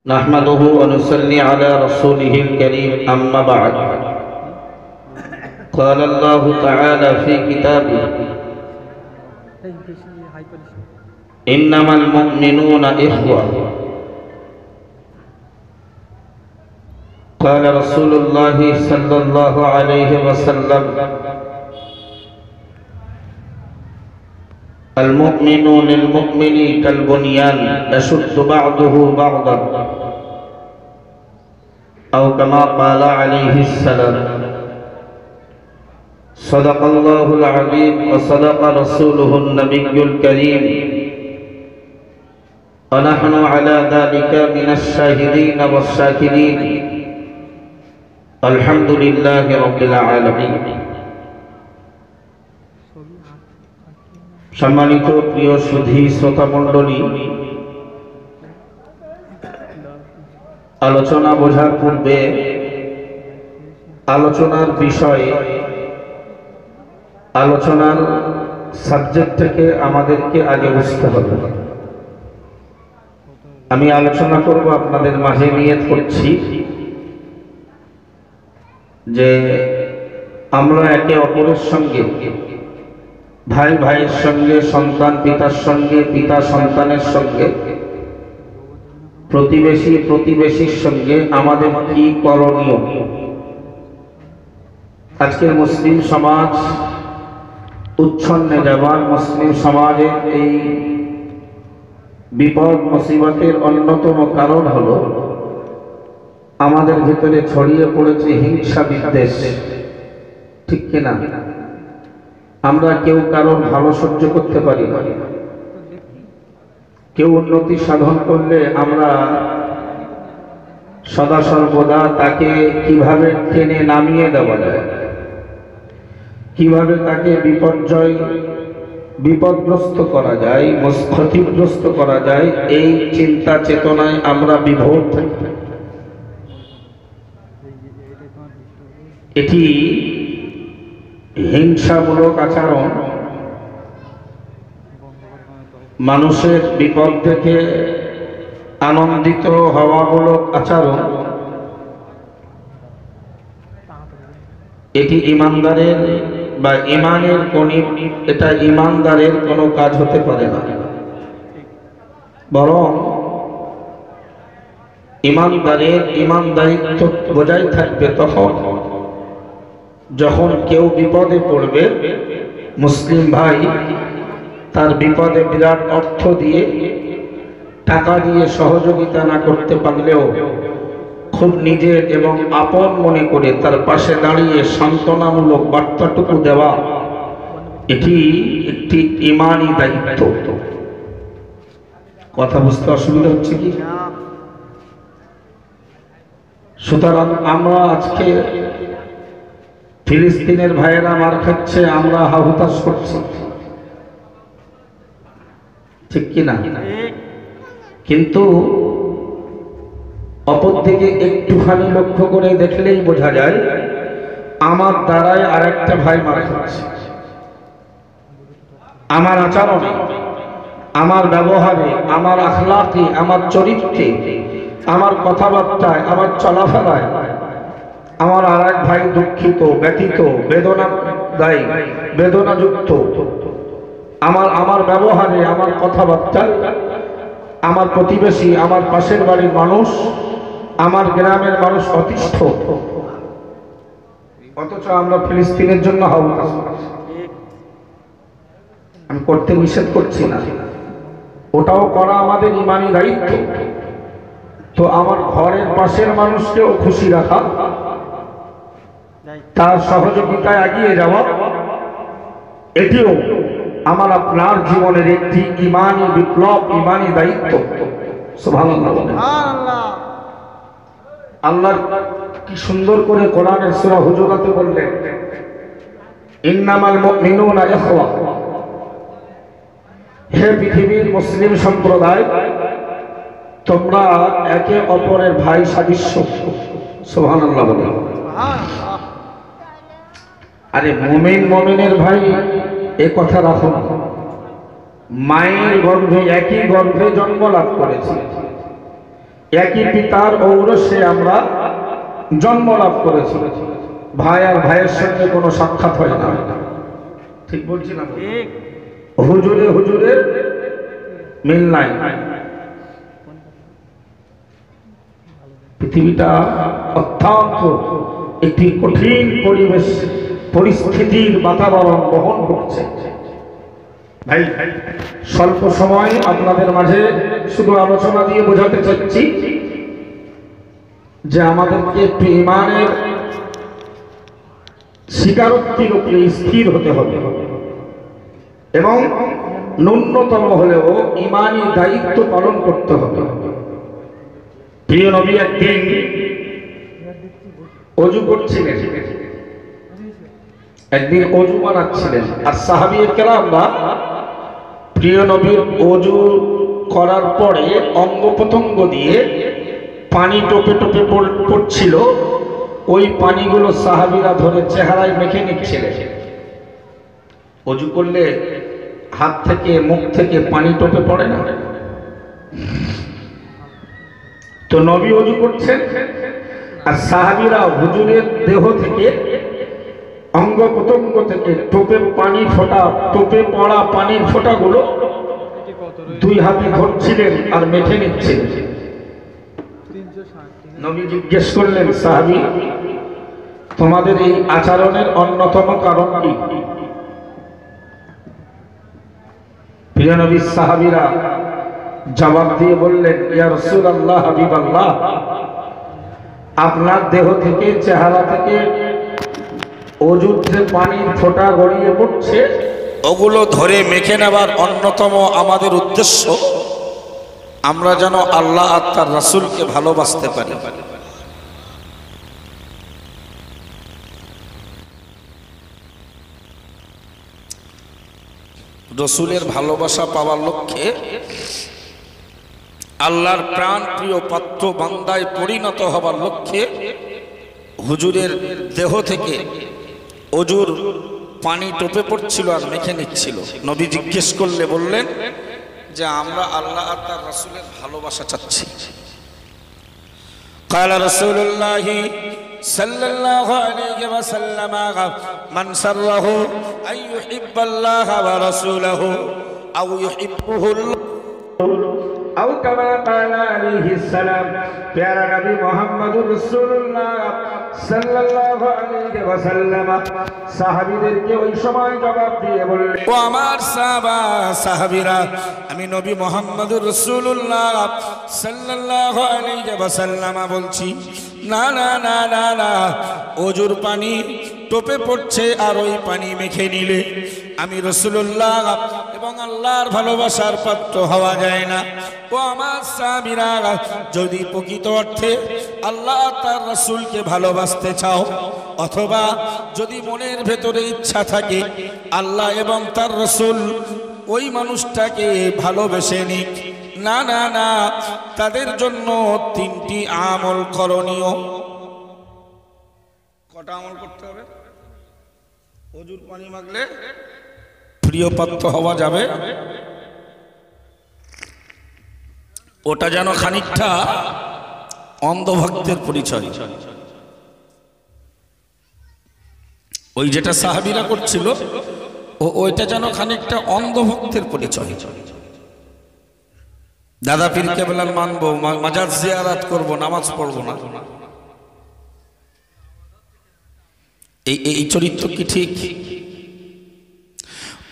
نحمده ونصلي على رسوله الكريم أما بعد قال الله تعالى في كتابه إنما المؤمنون إخوة قال رسول الله صلى الله عليه وسلم المؤمن للمؤمن كالبنيان يشد بعضه بعضا أو كما قال عليه السلام صدق الله العظيم وصدق رسوله النبي الكريم ونحن على ذلك من الشاهدين والشاكرين الحمد لله رب العالمين। সম্মানিত প্রিয় সুধী শ্রোতা মণ্ডলী, আলোচনা বোঝার পূর্বে আলোচনার বিষয়ে আলোচনার সাবজেক্ট থেকে আমাদেরকে আগে বুঝতে হবে। আমি আলোচনা করব, আপনাদের মাঝে নিয়ত করছি যে আমরা একে অপরের সঙ্গে, ভাই ভাইয়ের সঙ্গে, সন্তান পিতার সঙ্গে, পিতা সন্তানের সঙ্গে, প্রতিবেশী প্রতিবেশীর সঙ্গে আমাদের কি করণীয়। আজকের মুসলিম সমাজ উচ্ছন্নে যাবার, মুসলিম সমাজের এই বিপদ মুসিবতের অন্যতম কারণ হলো আমাদের ভিতরে ছড়িয়ে পড়েছে হিংসা বিদ্বেষ। ঠিক কিনা? আমরা কেউ কারোর ভালো সহ্য করতে পারি না। কেউ উন্নতি সাধন করলে আমরা সদা সর্বদা তাকে কিভাবে টেনে নামিয়ে দেওয়া যায়, কিভাবে তাকে বিপদগ্রস্ত করা যায়, ক্ষতিগ্রস্ত করা যায়, এই চিন্তা চেতনায় আমরা বিভোর থাকি। এটি হিংসামূলক আচরণ, মানুষের বিপদ থেকে আনন্দিত হওয়ামূলক আচরণ, এটি ইমানদারের বা ইমানের এটা ইমানদারের কোনো কাজ হতে পারে না। বরং ইমানদারের ইমানদারিত্ব বজায় থাকবে তখন যখন কেউ বিপদে পড়বে, মুসলিম ভাই তার বিপদে বিরাট অর্থ দিয়ে, টাকা দিয়ে সহযোগিতা না করতে পারলেও খুব নিজের এবং আপন মনে করে তার পাশে দাঁড়িয়ে সান্ত্বনামূলক বার্তাটুকু দেওয়া, এটি একটি ইমানি দায়িত্ব। কথা বুঝতে অসুবিধা হচ্ছে কি? সুতরাং আমরা আজকে ফিলিস্তিনের ভাইয়েরা মার খাচ্ছে, আমরা হাহুতাশ করছি, ঠিক কিনা? কিন্তু অপরদিকে একটুখানি লক্ষ্য করে দেখলেই বোঝা যায় আমার দ্বারাই আর একটা ভাই মার খাচ্ছে। আমার আচরণে, আমার ব্যবহারে, আমার আখলাকে, আমার চরিত্রে, আমার কথাবার্তায়, আমার চলাফেরায় আমার আর এক ভাই দুঃখিত, ব্যথিত, বেদনাদায়ী, বেদনাযুক্ত। আমার ব্যবহারে, আমার কথাবার্তায় আমার প্রতিবেশী, আমার পাশের বাড়ির মানুষ, আমার গ্রামের মানুষ অতিষ্ঠ। অথচ আমরা ফিলিস্তিনের জন্য হাহুতাশ। আমি করতে নিষেধ করছি না, ওটাও করা আমাদের ইমানি দায়িত্ব। তো আমার ঘরের পাশের মানুষকেও খুশি রাখা, তার সহযোগিতায় এগিয়ে যাওয়া, এটিও আমার আপনার জীবনের একটি ইমানি বিপ্লব, ইমানি দায়িত্ব। সুবহানাল্লাহ। আল্লাহ কি সুন্দর করে কোরআনের সূরা হুজুরাতে বললেন, ইন্নামাল মুমিনুনা ইখওয়া। হে পৃথিবীর মুসলিম সম্প্রদায়, তোমরা একে অপরের ভাই সাদৃশ্য। সুবহানাল্লাহ বলে। আরে মুমিনের ভাই, এ কথা রাখুন। মায়ের গর্ভে, একই গর্ভে জন্ম লাভ করেছি, একই পিতার ঔরসে আমরা জন্ম লাভ করেছি, ভাই আর ভাইয়ের সঙ্গে কোনো সাক্ষাৎ হয় না। ঠিক বলছি না? হুজুরে হুজুরে মিল নাই। পৃথিবীটা অত্যন্ত একটি কঠিন পরিবেশ পরিস্থিতির বাতাবরণ বহন করছে। ভাই স্বল্প সময় আপনাদের মাঝে শুধু আলোচনা দিয়ে বোঝাতে চাচ্ছি যে আমাদেরকে একটু ঈমানের স্বীকারোক্তির উপরে স্থির হতে হবে এবং ন্যূনতম হলেও ঈমানী দায়িত্ব পালন করতে হবে। প্রিয় নবী একদিন অজু করছিলেন, একদিন অজু বানাচ্ছিলেন, আর সাহাবীয়ে কেরামরা প্রিয় নবীর অজু করার পরে অঙ্গ প্রত্যঙ্গ দিয়ে পানি টোপে টোপে পড়ছিল, ওই পানিগুলো সাহাবীরা ধরে চেহারায় মেখে নিচ্ছিলেন। অজু করলে হাত থেকে মুখ থেকে পানি টোপে পড়ে না, তো নবী অজু করছেন আর সাহাবীরা হুজুরের দেহ থেকে অঙ্গ প্রত্যঙ্গ থেকে টোপে পানি ফোঁটা, টোপে পড়া পানির ফোঁটাগুলো দুই হাতে ধরছিলেন আর মেখে নিচ্ছিলেন। নবী জিজ্ঞেস করলেন, সাহাবী তোমাদের এই আচরণের অন্যতম কারণ কি? প্রিয় নবী সাহাবীরা জবাব দিয়ে বললেন, ইয়া রাসূলুল্লাহ, হাবিবাল্লাহ, আপনার দেহ থেকে চেহারা থেকে অজুর যে পানির ফোঁটা গড়িয়ে পড়ছে ওগুলো ধরে মেখে নেবার অন্যতম আমাদের উদ্দেশ্য আমরা যেন আল্লাহ আর তার রাসূলকে ভালোবাসতে পারি। রসুলের ভালোবাসা পাওয়ার লক্ষ্যে আল্লাহর প্রাণ প্রিয় পাত্র বান্দায় পরিণত হবার লক্ষ্যে হুজুরের দেহ থেকে অজুর পানি টোপে পড়ছিল আর মেখে নিচ্ছিল। নবী জিজ্ঞেস করলে বললেন যে আমরা আল্লাহ আর তার রাসূলের ভালোবাসা চাচ্ছি। قال رسول الله صلى الله عليه وسلم من سره أن يحب الله ورسوله أو يحبه الله أو كما قال عليه السلام। प्यारा नबी मोहम्मद रसूलुल्लाह সাল্লাল্লাহু আলাইহি ওয়াসাল্লাম সাহাবীদেরকে ওই সময় জবাব দিয়ে বললেন, ও আমার সাহাবীরা, আমি নবী মুহাম্মদুর রাসূলুল্লাহ সাল্লাল্লাহু আলাইহি ওয়াসাল্লাম বলছি, না না না না না, অজুর পানি টোপে পড়ছে আর ওই পানি মেখে নিলে আমি রাসূলুল্লাহ এবং আল্লাহর ভালোবাসার পাত্র হওয়া যায় না। ও আমার সাহাবীরা, যদি প্রকৃত অর্থে আল্লাহ তার রাসূলকে ভালোবাসতে চাও অথবা যদি মনের ভেতরে ইচ্ছা থাকে আল্লাহ এবং তার রাসূল ওই মানুষটাকে ভালোবেসে নিক, না না না, তাদের জন্য তিনটি আমল করণীয়। কটা আমল করতে হবে? অজুর পানি মাখলে প্রিয় পাত্র হওয়া যাবে, ওটা যেন খানিকটা অন্ধভক্তের পরিচয়। ওই যেটা সাহাবীরা করছিল ওইটা যেন খানিকটা অন্ধভক্তের পরিচয়। দাদা পীর কেবলার মানবো, মাজার জিয়ারাত করব, নামাজ পড়বো না, এই চরিত্র কি ঠিক?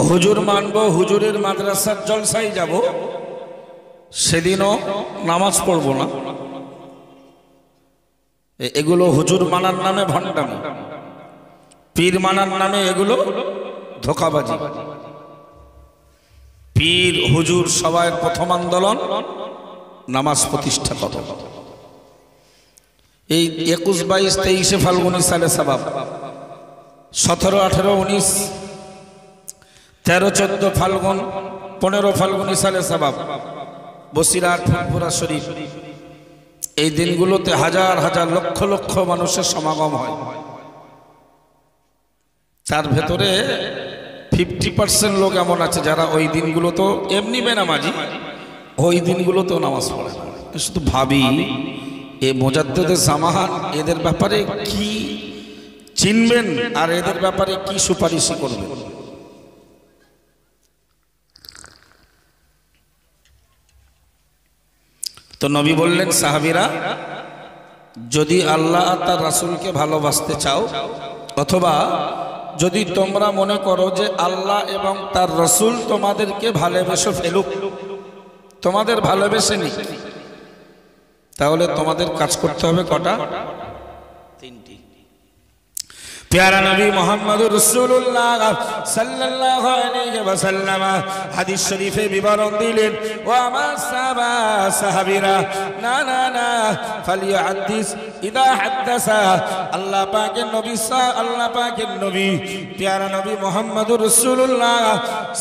হুজুর মানবো, হুজুরের মাদ্রাসার জলসায় যাব, সেদিনও নামাজ পড়বো না, এগুলো হুজুর মানার নামে ভণ্ডামি, পীর মানার নামে এগুলো ধোঁকাবাজি। পীর হুজুর সবার প্রথম আন্দোলন নামাজ প্রতিষ্ঠা কত। এই 21, 22, 23 ফাল্গুনী সালে সবাব, 17, 18, 19, 13, 14 ফাল্গুন, 15 ফাল্গুনী সালে সবাব, বসিরহাট, ফুরফুরা শরীফ, এই দিনগুলোতে হাজার হাজার লক্ষ লক্ষ মানুষের সমাগম হয়। তার ভেতরে 50% লোক এমন আছে যারা ওই দিনগুলো তো এমনি বেনামাজি, ওই দিনগুলোতেও নামাজ পড়ে না। শুধু ভাবি এ মুজাদ্দিদে জামান এদের ব্যাপারে কি চিনবেন আর এদের ব্যাপারে কি সুপারিশ করবেন। তো নবী বললেন, সাহাবীরা, যদি আল্লাহ তার রাসূলকে ভালোবাসতে চাও, অথবা যদি তোমরা মনে করো যে আল্লাহ এবং তার রাসূল তোমাদেরকে ভালোবেসে ফেলুক, তোমাদের ভালোবেসে নি, তাহলে তোমাদের কাজ করতে হবে কটা? তিনটি। प्यारा नबी मोहम्मद रसूलुल्लाह सल्लल्लाहु अलैहि वसल्लम हादिस शरीफे विवरण दिलेन ও আমার সাহাবীরা, না না না, ফালিয়াহাদিস ইদা হাদাসা। আল্লাহ পাকের নবী আল্লাহ পাকের নবী প্যারা নবী মুহাম্মদুর রাসূলুল্লাহ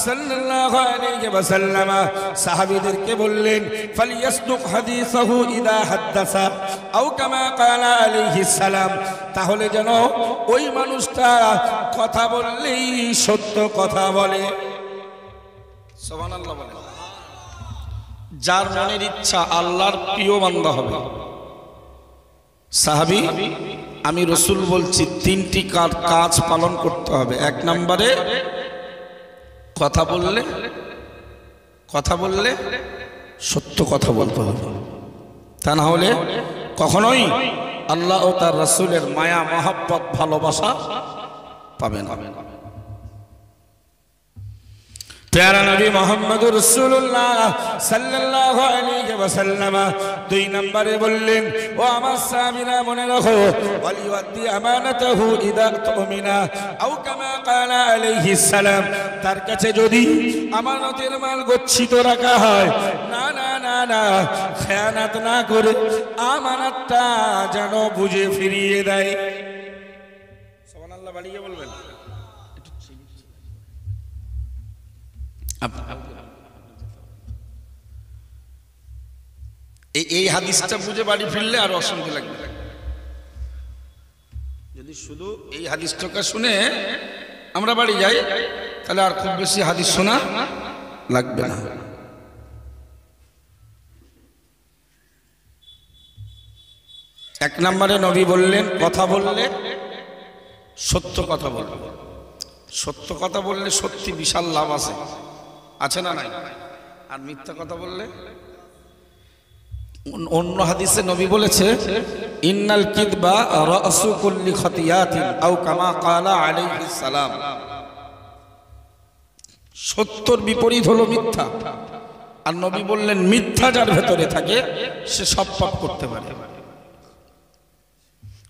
সাল্লাল্লাহু আলাইহি ওয়াসাল্লাম সাহাবীদেরকে বললেন, ফালিয়াসদুক হাদিসাহু ইদা হাদাসা আও কামা ক্বালা আলাইহিস সালাম, তাহলে যেন ওই মানুষটা কথা বললেই সত্য কথা বলে। সুবহানাল্লাহ বলে। যার মনের ইচ্ছা আল্লাহর প্রিয় বান্দা হবে। সাহাবী, আমি রাসূল বলছি তিনটি কাজ পালন করতে হবে। এক নম্বরে কথা বললে সত্য কথা বলতে হবে, তা না হলে কখনোই আল্লাহ ও তার রাসূলের মায়া মহব্বত ভালোবাসা পাবে না। प्यारा नबी मोहम्मद रसूलुल्लाह सल्लल्लाहु अलैहि वसल्लम দুই নম্বরে বললেন, ও আমার সাহাবীরা মনে রাখো, ওয়ালিউদ্দি আমানাতাহু ইদা তুমিনা আও কামা ক্বালা আলাইহিস সালাম, তার কাছে যদি আমানতের মাল গচ্ছিত রাখা হয়, না না না না, খেয়ানত না করে আমানতটা যেন বুঝে ফিরিয়ে দেয়। সুবহানাল্লাহ বাড়িয়ে বলবেন। এই হাদিসটা বুঝে বাড়ি ফিরলে আর অশান্তি লাগবে। যদি শুধু এই হাদিসটাকে শুনে আমরা বাড়ি যাই, তাহলে আর খুব বেশি হাদিস শোনা লাগবে না। এক নম্বরে নবী বললেন, কথা বললে সত্য কথা বলবে। সত্য কথা বললে সত্যি বিশাল লাভ আছে না নাই? আর মিথ্যা কথা বললে, অন্য হাদিসে নবী বলেছে, ইন্নাল কিযবা রাসু কুল্লি খাতিয়াতিন আও কামা ক্বালা আলাইহিস সালাম, সত্যর বিপরীত হলো মিথ্যা। আর নবী বললেন, মিথ্যা যার ভেতরে থাকে সে সব পাপ করতে পারে।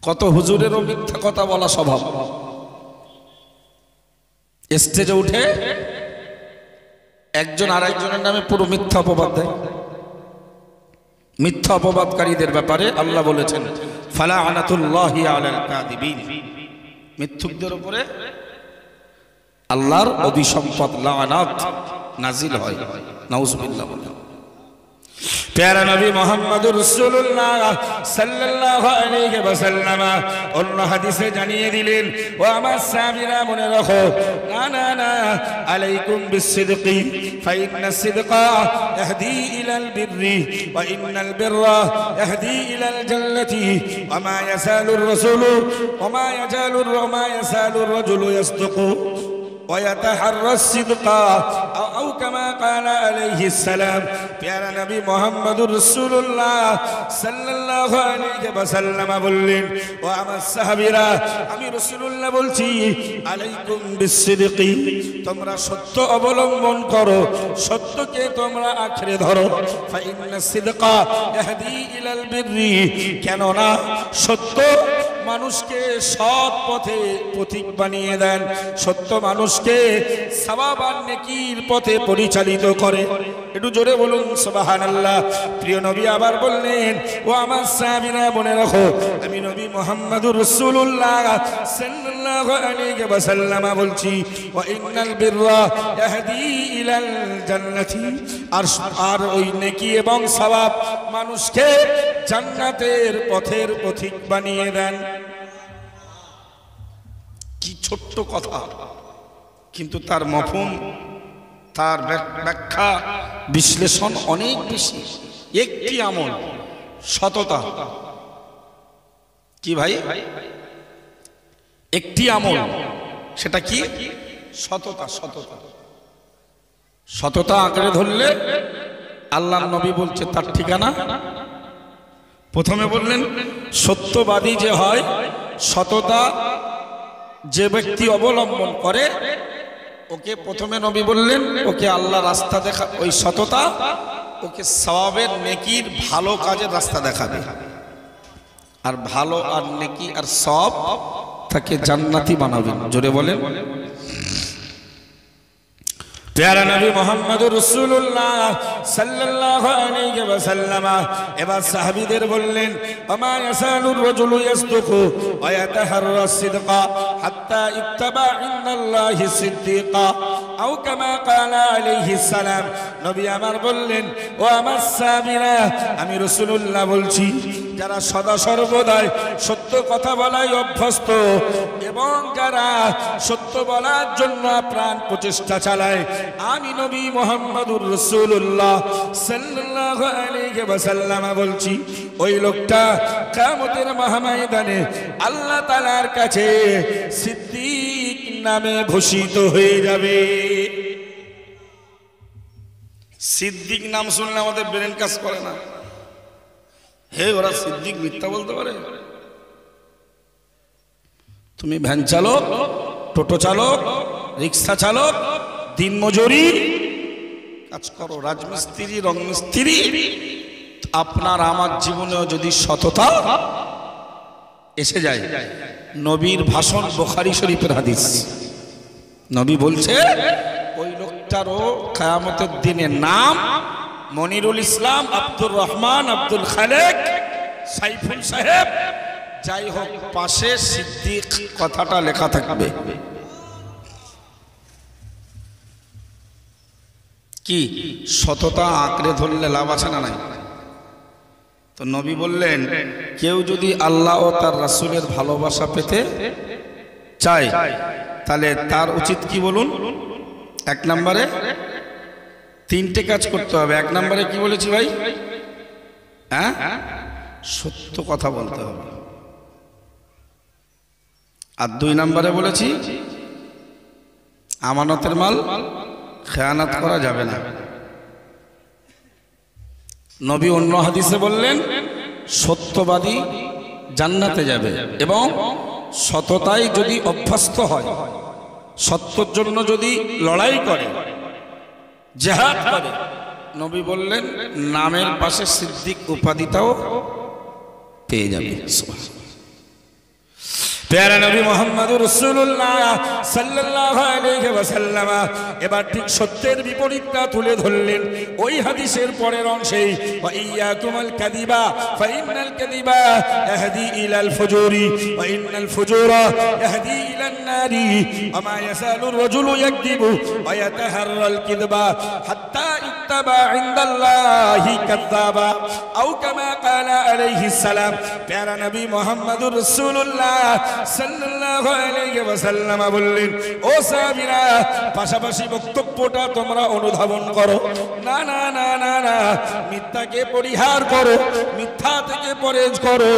কত হুজুরেরও মিথ্যা কথা বলা স্বভাব, স্টেজে উঠে একজন আর একজনের নামে পুরো মিথ্যা অপবাদ দেয়। মিথ্যা অপবাদকারীদের ব্যাপারে আল্লাহ বলেছেন, ফালাআনাতুল্লাহি আলাল কাযিবিন, মিথ্যুকদের উপরে আল্লাহর অভিসম্পদ লাআনাত নাজিল হয়। নাউযুবিল্লাহ। प्यारा नबी मोहम्मद रसूलुल्लाह सल्लल्लाहु अलैहि वसल्लम অন্য হাদিসে জানিয়ে দিলেন, ও আমার সাহাবীরা মনে রাখো, না না না, আলাইকুম বিসসিদকি ফাইন্নাস সিদকা ইয়াহদি ইলাল বিররি ওয়া ইন্নাল বিররা ইয়াহদি ইলাল জান্নাতি ওয়া মা ইয়াসালুর রাসূলু ওয়া মা ইয়াসালুর রাজুলু ইয়াসদুকু ويتحرى الصدق أو كما قال عليه السلام। प्यारा नबी मोहम्मद रसूलुल्लाह सल्लल्लाहु अलैहि वसल्लम বললেন, ও আমার সাহাবীরা, আমি রাসূলুল্লাহ বলছি, আলাইকুম বিসসিদকি, তোমরা সত্য অবলম্বন করো, সত্যকে তোমরা আঁকড়ে ধরো। ফাইন্নাস সিদকা ইয়াহদি ইলাল বিররি, কেননা সত্য মানুষকে সৎ পথে পথিক বানিয়ে দেন, সত্য মানুষকে সওয়াব আর নেকির পথে পরিচালিত করে। একটু জোরে বলুন সুবহানাল্লাহ। প্রিয় নবী আবার বললেন, ও আমার সাহাবীরা মনে রাখো, আমি নবী মুহাম্মদুর রাসূলুল্লাহ সাল্লাল্লাহু আলাইহি ওয়াসাল্লাম বলছি, ওয়া ইন্নাল বিররা ইয়াহদি ইলাল জান্নাতি, আর ওই নেকি এবং সওয়াব মানুষকে জান্নাতের পথের পথিক বানিয়ে দেন। কি ছোট্ট কথা, কিন্তু তার মফহুম, তার ব্যাখ্যা বিশ্লেষণ অনেক বেশি। একটি আমল, সততা। কি ভাই? একটি আমল, সেটা কি? সততা। সততা সততা আঁকড়ে ধরলে আল্লাহর নবী বলছে তার ঠিকানা। প্রথমে বললেন সত্যবাদী যে হয়, সততা যে ব্যক্তি অবলম্বন করে, ওকে প্রথমে নবী বললেন ওকে আল্লাহ রাস্তা দেখা, ওই সততা ওকে সওয়াবের, নেকির, ভালো কাজের রাস্তা দেখাবে। আর ভালো আর নেকি আর সওয়াব তাকে জান্নাতি বানাবেন। জোরে বলেন। প্যারা নবী মুহাম্মদুর রাসূলুল্লাহ সাল্লাল্লাহু আলাইহি ওয়াসাল্লাম এবার সাহাবীদের বললেন, আমা ইয়াসালুর রাজুলু ইয়াসদুকু ওয়া ইয়াতাহাররা সিদকা হাত্তা ইত্তাবা ইনদাল্লাহি সিদ্দিকা আও কামা ক্বালা আলাইহিস সালাম। নবী আমার বললেন, ও আমার সাহাবীরা, আমি রাসূলুল্লাহ বলছি, যারা সদা সর্বদাই সত্য কথা বলায় অভ্যস্ত এবং যারা সত্য বলার জন্য প্রাণ প্রচেষ্টা চালায়, আমি নবী মুহাম্মদুর রাসূলুল্লাহ সাল্লাল্লাহু আলাইহি ওয়াসাল্লাম বলছি, ওই লোকটা কিয়ামতের মহাময়দানে আল্লাহ তাআলার কাছে সিদ্দিক নামে ভূষিত হয়ে যাবে। সিদ্দিক নাম শুনলে আমাদের ব্রেন কাজ করে না। হে, ওরা সিদ্দিক মিথ্যা বলতে পারে? তুমি ভ্যান চালক, টোটো চালক, রিক্সা চালক, দিনমজুরি কাজ করো, রাজমিস্ত্রি, রং মিস্ত্রি, আপনার আমার জীবনেও যদি সততা এসে যায়, নবীর ভাষণ বুখারী শরীফের হাদিস, নবী বলছে ওই লোকটারও কিয়ামতের দিনে নাম মনিরুল ইসলাম, আব্দুর রহমান, আব্দুল খালেক, সাইফুল সাহেব, যাই হোক, পাশে সিদ্দিক কথাটা লেখা থাকবে। কি সততা আঁকড়ে ধরলে লাভ আছে না নাই? তো নবী বললেন, কেউ যদি আল্লাহ ও তার রাসূলের ভালোবাসা পেতে চায় তাহলে তার উচিত কি বলুন? এক নম্বরে তিনটে কাজ করতে হবে। এক নম্বরে কি বলেছি ভাই? হ্যাঁ, সত্য কথা বলতে হবে। আর দুই নম্বরে বলেছি আমানতের মাল খেয়ানত করা যাবে না। নবী অন্য হাদিসে বললেন সত্যবাদী জান্নাতে যাবে এবং সততায় যদি অভ্যস্ত হয়, সত্যর জন্য যদি লড়াই করে, জিহাদ করে, নবী বললেন নামের পাশে সিদ্দিক উপাধিটাও পেয়ে যাবে। প্যারা নবী মুহাম্মদুর রাসূলুল্লাহ সাল্লাল্লাহু আলাইহি ওয়াসাল্লাম এবার ঠিক সত্যের বিপরীতটা তুলে ধরলেন। ওই হাদিসের পরের অংশেই, ওয়া ইয়াকুমুল কাযিবা ফাইন্নাল কাযিবা ইয়াহদি ইলাল ফুজুরি ওয়া ইন্নাল ফুজুরা ইয়াহদি ইলান নারি ওয়া মা ইয়াসালুর রাজুলু ইয়াকযিবু ওয়া ইয়াতাহাররাল কিযবা হাত্তা ইত্তাবা ইনদাল্লাহি কাযাবা আও কামা ক্বালা আলাইহিস সালাম। প্যারা নবী মুহাম্মদুর রাসূলুল্লাহ সাল্লাল্লাহু আলাইহি ওয়াসাল্লাম বললেন, ও সাহাবীরা, পাশাপাশি বক্তব্যটা তোমরা অনুধাবন করো। না না না না না, মিথ্যাকে পরিহার করো, মিথ্যা থেকে পরহেজ করো,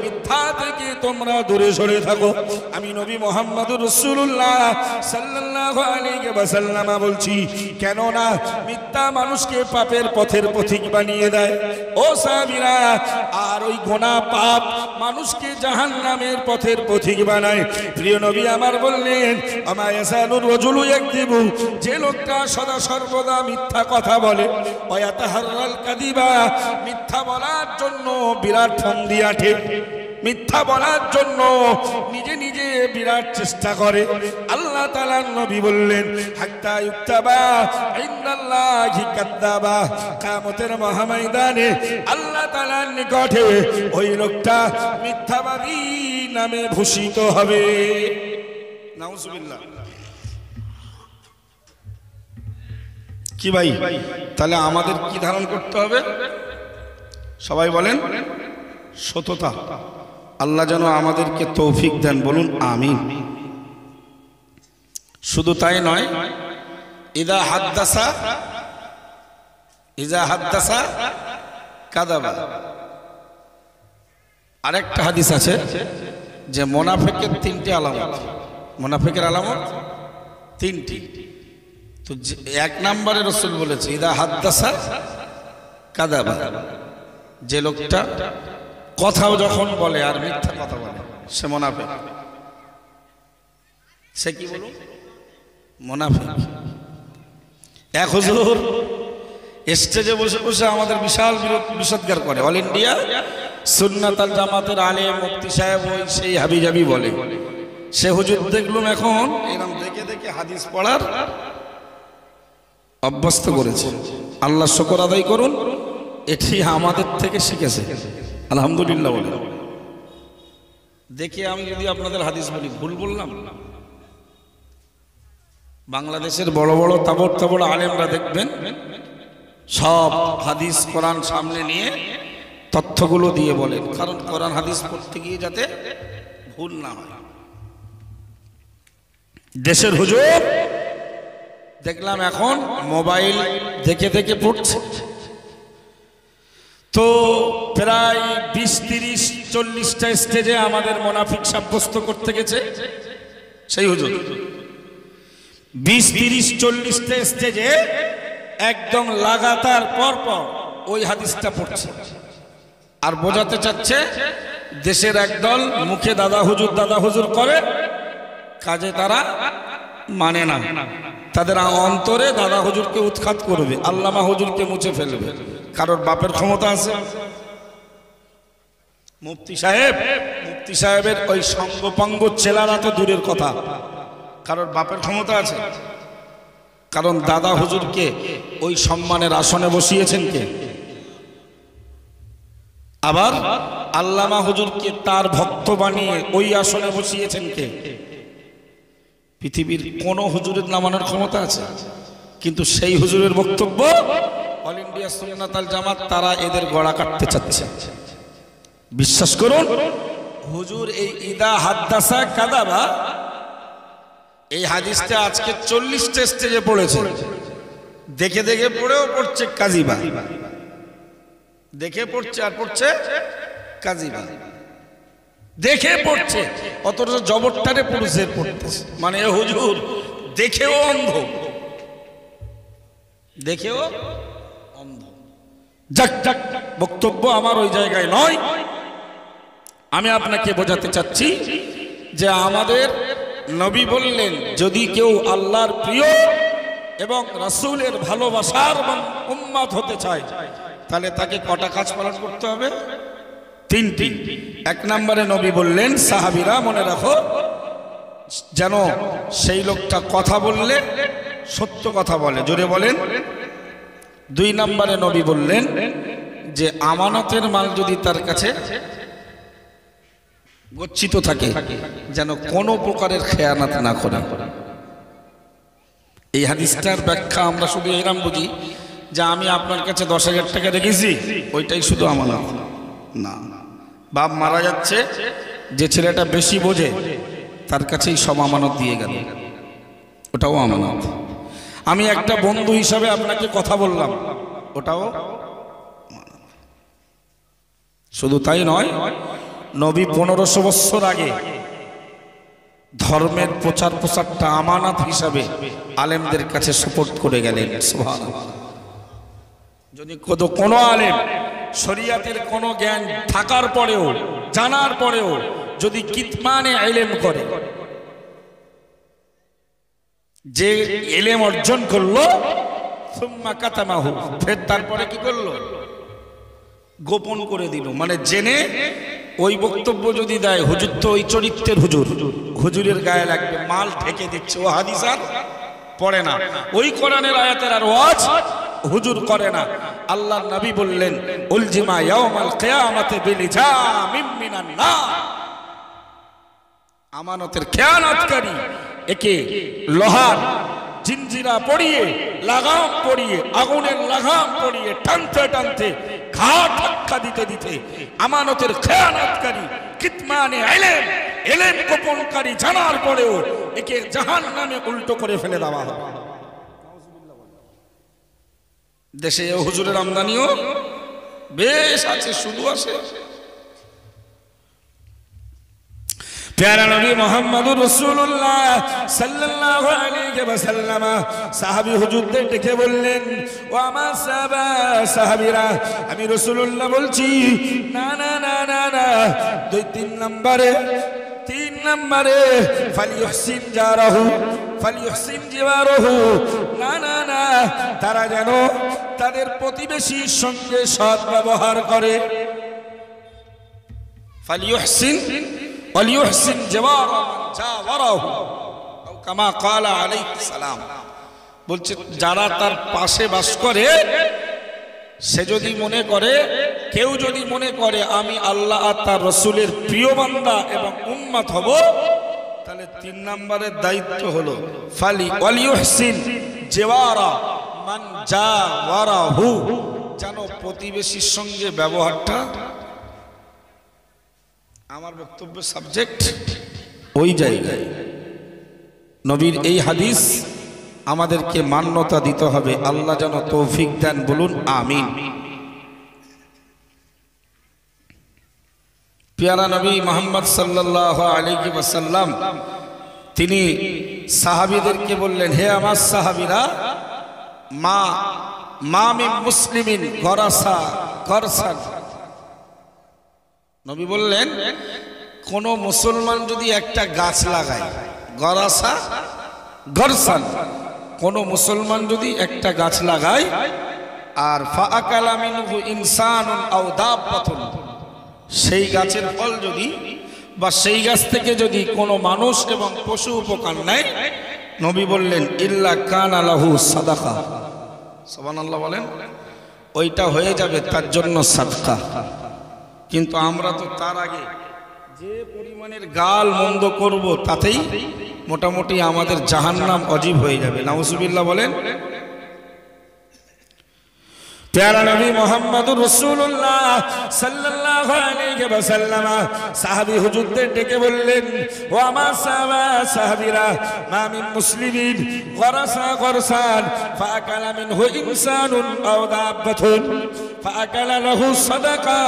মিথ্যা থেকে তোমরা দূরে সরে থাকো। আমি নবী মুহাম্মদুর রাসূলুল্লাহ সাল্লাল্লাহু আলাইহি ওয়াসাল্লাম বলছি, কেন না মিথ্যা মানুষকে পাপের পথের পথিক বানিয়ে দেয় ও সাহাবীরা, আর ওই গুনাহ পাপ মানুষকে জাহান্নামের পথের পথিক বানায়। প্রিয় নবী আমার বললেন, আমা ইয়াসালুর রাজুলু ইয়াকযিবু, যে লোকটা সদা সর্বদা মিথ্যা কথা বলে, ওয়া ইয়াতাহাররাল কাযিবা, মিথ্যা বলার জন্য বিরাট ফন্দি আঠে, মিথ্যা বলার জন্য নিজে নিজে বিরাট চেষ্টা করে। আল্লাহ তাআলার নবী বললেন, হাত্তা ইউক্তাবা ইনদাল্লাহি কাযাবা, কিয়ামতের মহাময়দানে আল্লাহ তাআলার নিকটে ওই লোকটা মিথ্যাবাদী নামে ভূষিত হবে। নাউজুবিল্লাহ। কি ভাই, তাহলে আমাদের কি ধারণ করতে হবে? সবাই বলেন সততা। আল্লাহ যেন আমাদেরকে তৌফিক দেন, বলুন আমিন। শুধু তাই নয়, ইযা হাদ্দাসা কাযাবা। আরেকটা হাদিস আছে যে মুনাফিকের 3টি আলামত, মুনাফিকের আলামত 3টি। তো 1 নম্বরে রাসূল বলেছে ইদা হাদ্দাসা কাযাবা, যে লোকটা কথাও যখন বলে আর মিথ্যা কথা বলে সে মুনাফিক। সে কি বলুন? মুনাফিক। এক হুজুর স্টেজে বসে বসে আমাদের বিশাল বিষদগার করে, অল ইন্ডিয়া সুন্নাত আল জামাতের আলেম মুফতি সাহেব ওই সেই হাবিজাবি বলে। সে হুজুর দেখলুম এখন এরকম দেখে দেখে হাদিস পড়ার অভ্যস্ত করেছে। আল্লাহ শুকর আদায় করুন, এটি আমাদের থেকে শিখেছে, আলহামদুলিল্লাহ বলে। দেখে আমি যদি আপনাদের হাদিস বলি ভুল বললাম? বাংলাদেশের বড় বড় তাবড় তাবড় আলেমরা দেখবেন সব হাদিস কোরআন সামনে নিয়ে তথ্যগুলো দিয়ে বলেন, কারণ কোরআন হাদিস পড়তে গিয়ে যাতে ভুল না হয়। দেশের হুজুর দেখলাম এখন মোবাইল দেখে দেখে পড়ছে, তো প্রায় 20-30-40টা স্টেজে আমাদের মুনাফিক সাব্যস্ত করতে গেছে সেই হুজুর। 20-30-40টা স্টেজে একদম লাগাতার পর পর ওই হাদিসটা পড়ছে আর বোঝাতে চাচ্ছে দেশের একদল মুখে দাদা হুজুর করে, কাজে তারা মানে না। তাদের অন্তরে দাদা হুজুরকে উৎখাত করবে, আল্লামা হুজুরকে মুছে ফেলবে। কারোর বাপের ক্ষমতা আছে? মুফতি সাহেবের ওই সঙ্গপাঙ্গ চেলারা তো দূরের কথা, কারোর বাপের ক্ষমতা আছে? কারণ দাদা হুজুরকে ওই সম্মানের আসনে বসিয়েছেন কে? আবার আল্লামা হুজুরকে তার ভক্ত বানিয়ে ওই আসনে বসিয়েছেন কে? পৃথিবীর কোন হুজুরের নামানোর ক্ষমতা আছে? কিন্তু সেই হুজুরের বক্তব্য অল ইন্ডিয়া সুন্নাত আল জামাত তারা এদের গড়া কাটতে চাচ্ছে। বিশ্বাস করুন, হুজুর এই ইদা হাদ্দাসা কাযাবা এই হাদিসটা আজকে 40টা স্টেজে পড়েছে, দেখে দেখে পড়েও পড়ছে কাযিবা, দেখে পড়ছে আর পড়ছে কাযিবা, দেখে পড়ছে, অথচ জবরটারে পুরুষের পড়তেছে। মানে হুজুর দেখেও অন্ধ, দেখেও অন্ধ। যাক যাক, বক্তব্য আমার ওই জায়গায় নয়। আমি আপনাকে বোঝাতে চাচ্ছি যে আমাদের নবী বললেন যদি কেউ আল্লাহর প্রিয় এবং রাসূলের ভালোবাসার উম্মত হতে চায় তাহলে তাকে কটা কাজ পালন করতে হবে? 3টি। 1 নম্বরে নবী বললেন সাহাবীরা মনে রাখো যেন সেই লোকটা কথা বললে সত্য কথা বলে, জোরে বলেন। 2 নম্বরে নবী বললেন যে আমানতের মাল যদি তার কাছে গচ্ছিত থাকে যেন কোনো প্রকারের খেয়ানত না করে। এই হাদিসটার ব্যাখ্যা আমরা শুধু এরকম বুঝি যে আমি আপনার কাছে 10,000 টাকা রেখেছি ওইটাই শুধু আমানত না। বাপ মারা যাচ্ছে, যে ছেলেটা বেশি বোঝে তার কাছেই সব আমানত দিয়ে গেল, ওটাও আমানত। আমি একটা বন্ধু হিসাবে আপনাকে কথা বললাম, ওটাও শুধু তাই নয়, নবী 1500 বছর আগে ধর্মের প্রচারটা আমানত হিসাবে আলেমদের কাছে সুপোর্ট করে গেলেন। সুবহানাল্লাহ। যদি কোনো আলেম শরিয়াতের কোনো জ্ঞান থাকার পরেও জানার পরেও যদি কিতমানে ইলম করে, যে ইলম অর্জন করলো সুম্মা কাতামাহু, ফের তারপরে কি করলো? গোপন করে দিল। মানে জেনে ওই বক্তব্য যদি দেয় হুজুর তো ওই চরিত্রের হুজুরের গায়ে লাগবে, মাল ঢেকে দিচ্ছে, ও হাদিস আর পড়ে না, ওই কোরআনের আয়াতের আর ওয়াজ হুজুর করে না। আল্লাহর নবী বললেন উলজিমা ইয়াউমাল কিয়ামাতি বিলিজামিন মিনান নার, আমানতের খেয়ানতকারী একে লোহার জিনজিরা পরিয়ে লাগাম পরিয়ে আগুনের লাগাম পরিয়ে টানতে টানতে ঘাট ধাক্কা দিতে দিতে আমানতের খেয়ানতকারী কিতমানে ইলম গোপনকারী জানার পরেও একে জাহান্নামে উল্টো করে ফেলে দেওয়া হবে। দেশে হুজুরের আমদানিও বেশ আছে, শুধু আছে। প্যারা নবী মুহাম্মদুর রাসূলুল্লাহ সাল্লাল্লাহু আলাইহি ওয়াসাল্লাম সাহাবী হুজুরদের ডেকে বললেন, ও আমার সাহাবীরা, আমি রাসূলুল্লাহ বলছি, না না না না না, 3 নম্বরে ফালিয়ুহসিন জারাহু ফালিয়ুহসিন জিওয়ারহু, না না না, তারা যেন তাদের প্রতিবেশীর সঙ্গে সৎ ব্যবহার করে। ফালিয়ুহসিন ওয়ালিয়ুহসিন জাওয়ারাহু আও কামা ক্বালা আলাইহিস সালাম, বলছে যারা তার পাশে বাস করে সে যদি মনে করে, কেউ যদি মনে করে আমি আল্লাহ আর তার রাসূলের প্রিয় বান্দা এবং উম্মত হব, তাহলে 3 নম্বরের দায়িত্ব হলো ফালি ওয়ালিয়ুহসিন জিওয়ারা মান জাওয়ারাহু, যেন প্রতিবেশীর সঙ্গে ব্যবহারটা, আমার বক্তব্য সাবজেক্ট ওই জায়গায়। নবীর এই হাদিস আমাদেরকে মান্যতা দিতে হবে। আল্লাহ যেন তৌফিক দেন, বলুন আমিন। প্যারা নবী মুহাম্মদ সাল্লাল্লাহু আলাইহি ওয়াসাল্লাম তিনি সাহাবীদেরকে বললেন, হে আমার সাহাবীরা, মা মিন মুসলিমিন গরাসা গরসান, নবী বললেন কোন মুসলমান যদি একটা গাছ লাগায়, গরাসা গরসান, কোন মুসলমান যদি একটা গাছ লাগায়, আর ফাআকালা মিনহু ইনসানুন আও দাব্বাতুন, সেই গাছের ফল যদি বা সেই গাছ থেকে যদি কোনো মানুষ এবং পশু উপকার নেয়, নবী বললেন ইল্লা কানা লাহু সাদাকা, সুবহানাল্লাহ বলেন, ওইটা হয়ে যাবে তার জন্য সাদকা। কিন্তু আমরা তো তার আগে যে পরিমাণের গাল মন্দ করব, তাতেই মোটামুটি আমাদের জাহান্নাম অজীব হয়ে যাবে। নাউজুবিল্লাহ বলেন। প্যারা নবী মুহাম্মদুর রাসূলুল্লাহ সাল্লাল্লাহু আলাইহি ওয়াসাল্লাম সাহাবী হুজুরদের ডেকে বললেন, ও আমার সাহাবীরা, মা মিন মুসলিমিন গরাসা গরসান ফাআকালা মিনহু ইনসানুন আও দাব্বাতুন ফাআকালা লাহু সাদাকা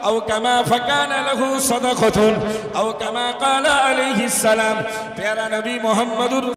আও কামা ফাকানা লাহু সাদাকাতুন আও কামা ক্বালা আলাইহিস সালাম। প্যারা নবী মুহাম্মদুর